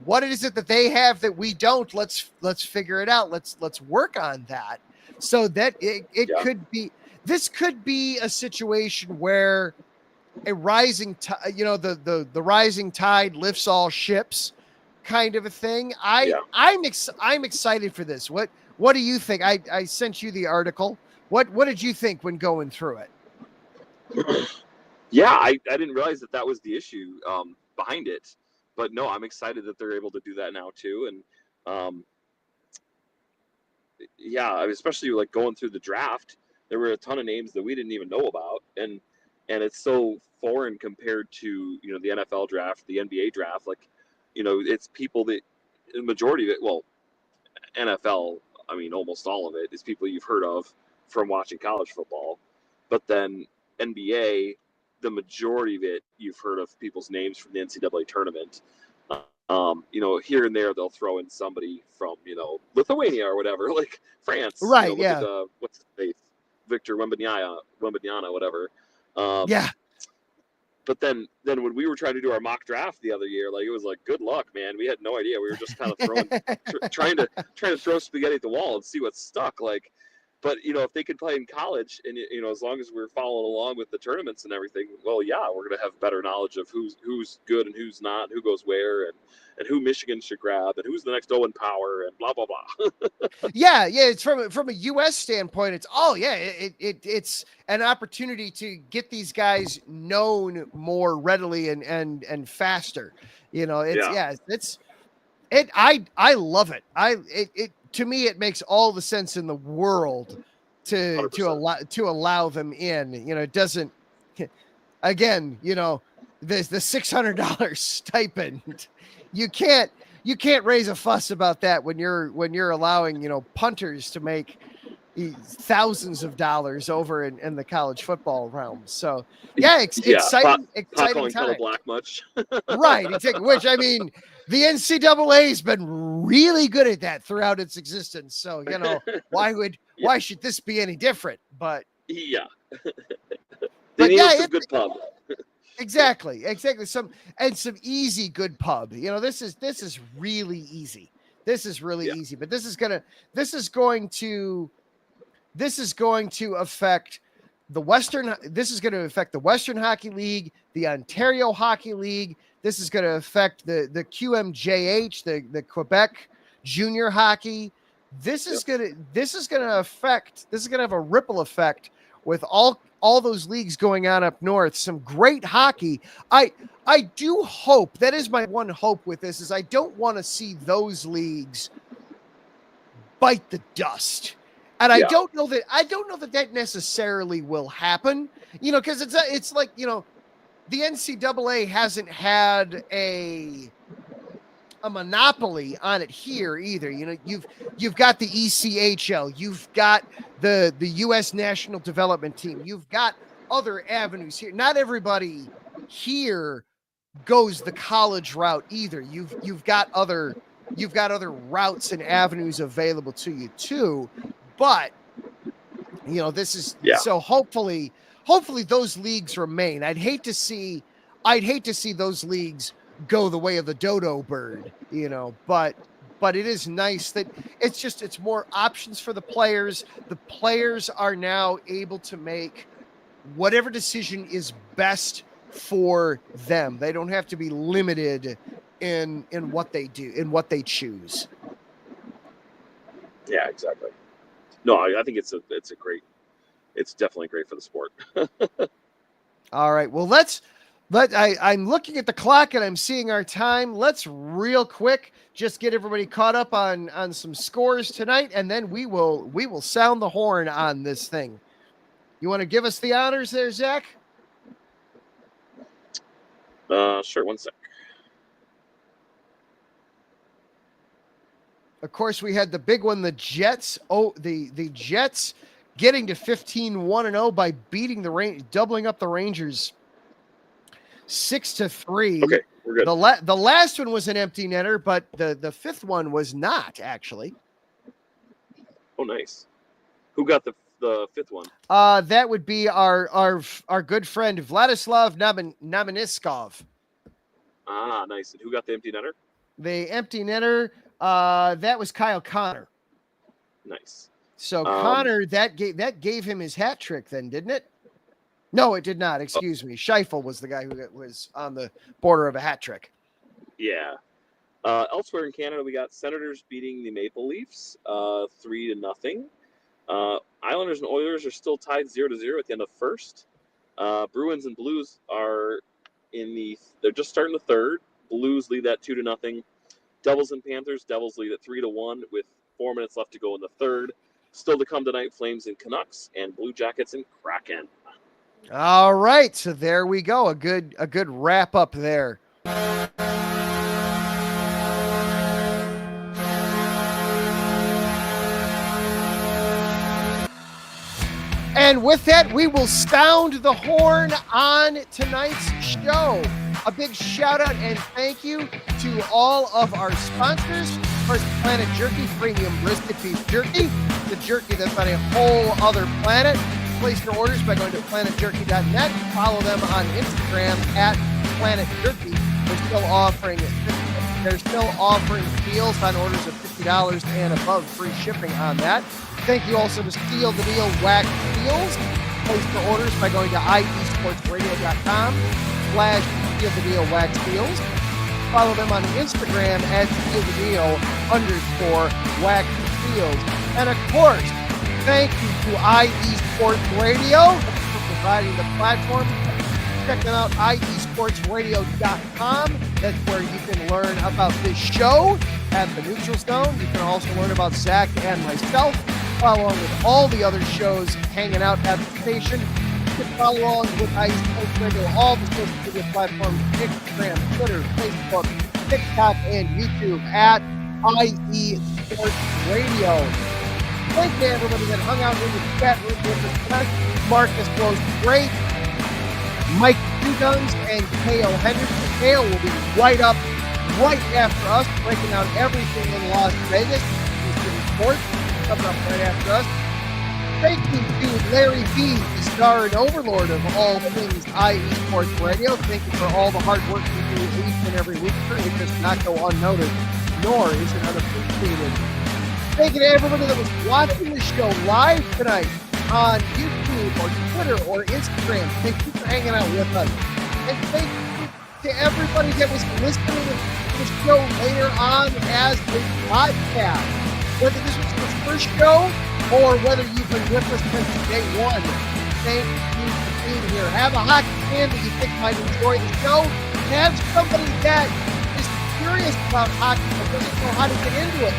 What is it that they have that we don't? Let's figure it out. Let's work on that. So that it could be, this could be a situation where a rising, the rising tide lifts all ships, kind of a thing. I'm excited for this. What do you think? I sent you the article. What did you think when going through it? Yeah, I didn't realize that was the issue behind it. But no, I'm excited that they're able to do that now too. And especially like going through the draft, there were a ton of names that we didn't even know about. And it's so foreign compared to, the NFL draft, the NBA draft. Like, it's people that the majority of it, well, NFL, I mean, almost all of it is people you've heard of from watching college football. But then NBA, the majority of it, you've heard of people's names from the NCAA tournament. Here and there, they'll throw in somebody from, Lithuania or whatever, like France. Right, Look yeah. at, what's his face? Victor Wembanyama, whatever. Yeah. But then when we were trying to do our mock draft the other year, like, it was like, good luck, man. We had no idea. We were just kind of trying to throw spaghetti at the wall and see what stuck. Like, but if they could play in college, and as long as we're following along with the tournaments and everything, well, yeah, we're gonna have better knowledge of who's good and who's not, who goes where, and who Michigan should grab, and who's the next Owen Power, and blah blah blah. Yeah. It's from a U.S. standpoint. It's an opportunity to get these guys known more readily and faster. I love it. To me, it makes all the sense in the world to 100%. allow them in. It doesn't. Again, the $600 stipend. You can't raise a fuss about that when you're allowing punters to make thousands of dollars over in the college football realm. So exciting time. Black much. Right, exactly. Which, I mean, the NCAA has been really good at that throughout its existence. So why should this be any different? But yeah, but yeah, it's a good pub. Exactly. Some easy good pub. This is really easy. This is really easy. But this is going to affect the Western. This is going to affect the Western Hockey League, the Ontario Hockey League. This is going to affect the QMJH, the Quebec Junior Hockey. This is going to have a ripple effect with all those leagues going on up north. Some great hockey. I do hope, that is my one hope with this, is I don't want to see those leagues bite the dust. And I don't know that necessarily will happen, because it's like, the NCAA hasn't had a monopoly on it here either. You've got the ECHL, you've got the US National Development Team, you've got other avenues here. Not everybody here goes the college route either. You've got other routes and avenues available to you too. But this is so hopefully those leagues remain. I'd hate to see those leagues go the way of the dodo bird, but it is nice that it's more options for the players. The players are now able to make whatever decision is best for them. They don't have to be limited in what they do, in what they choose. Yeah, exactly. No, I think it's definitely great for the sport. All right. Well, I'm looking at the clock and I'm seeing our time. Let's real quick just get everybody caught up on some scores tonight, and then we will sound the horn on this thing. You want to give us the honors there, Zach? Sure. 1 sec. Of course, we had the big one, the Jets. Oh, the Jets getting to 15-1-0 by beating doubling up the Rangers 6-3. Okay, we're good. The last one was an empty netter, but the fifth one was not, actually. Oh, nice. Who got the fifth one? That would be our good friend Vladislav Namaniskov. Ah, nice. And who got the empty netter? The empty netter, that was Kyle Connor. Nice. So Connor, that gave him his hat trick then, didn't it? No, it did not. Excuse me. Scheifele was the guy who was on the border of a hat trick. Yeah. Elsewhere in Canada, we got Senators beating the Maple Leafs 3-0. Islanders and Oilers are still tied 0-0 at the end of first. Bruins and Blues are they're just starting the third. Blues lead that 2-0. Devils and Panthers. Devils lead at 3-1 with 4 minutes left to go in the third. Still to come tonight, Flames and Canucks, and Blue Jackets and Kraken. All right, so there we go. A good wrap up there. And with that, we will sound the horn on tonight's show. A big shout out and thank you to all of our sponsors. First, Planet Jerky, premium brisket beef jerky, the jerky that's on a whole other planet. place your orders by going to planetjerky.net. Follow them on Instagram at planetjerky. They're still offering deals on orders of $50 and above, free shipping on that. Thank you also to Seal the Deal Wax Seals. Place your orders by going to iesportsradio.com/Seal the Deal Wax Seals. Follow them on Instagram at @SealTheDeal_Wax Seals. And of course, thank you to IE Sports Radio for providing the platform. Check them out, iesportsradio.com. That's where you can learn about this show at the Neutral Zone. You can also learn about Zach and myself, follow along with all the other shows hanging out at the station. You can follow along with IE Sports Radio, all the social media platforms, Instagram, Twitter, Facebook, TikTok, and YouTube at IE Sports Radio. Thank you to everybody that hung out in the chat room with us tonight. Marcus Blows Great, Mike Guns, and Kale Henderson. Kale will be right after us, breaking down everything in Las Vegas. Eastern Sports coming up right after us. Thank you to Larry B, the star and overlord of all things IE Sports Radio. Thank you for all the hard work you do each and every week. It does not go unnoticed, nor is it unappreciated. Thank you to everybody that was watching the show live tonight on YouTube or Twitter or Instagram. Thank you for hanging out with us. And thank you to everybody that was listening to the show later on as a podcast. Whether this was your first show or whether you've been with us since day one, thank you for being here. Have a hockey fan that you think might enjoy the show. Have somebody that is curious about hockey but doesn't know how to get into it.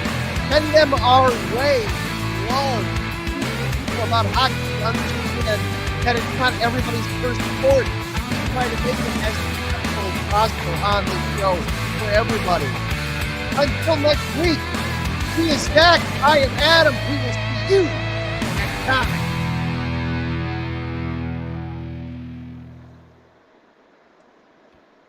Send them our way. Love people about hockey to understand that it's not everybody's first sport. Try to make it as successful as possible on this show for everybody. Until next week, he is Zach, I am Adam. We will see you next time.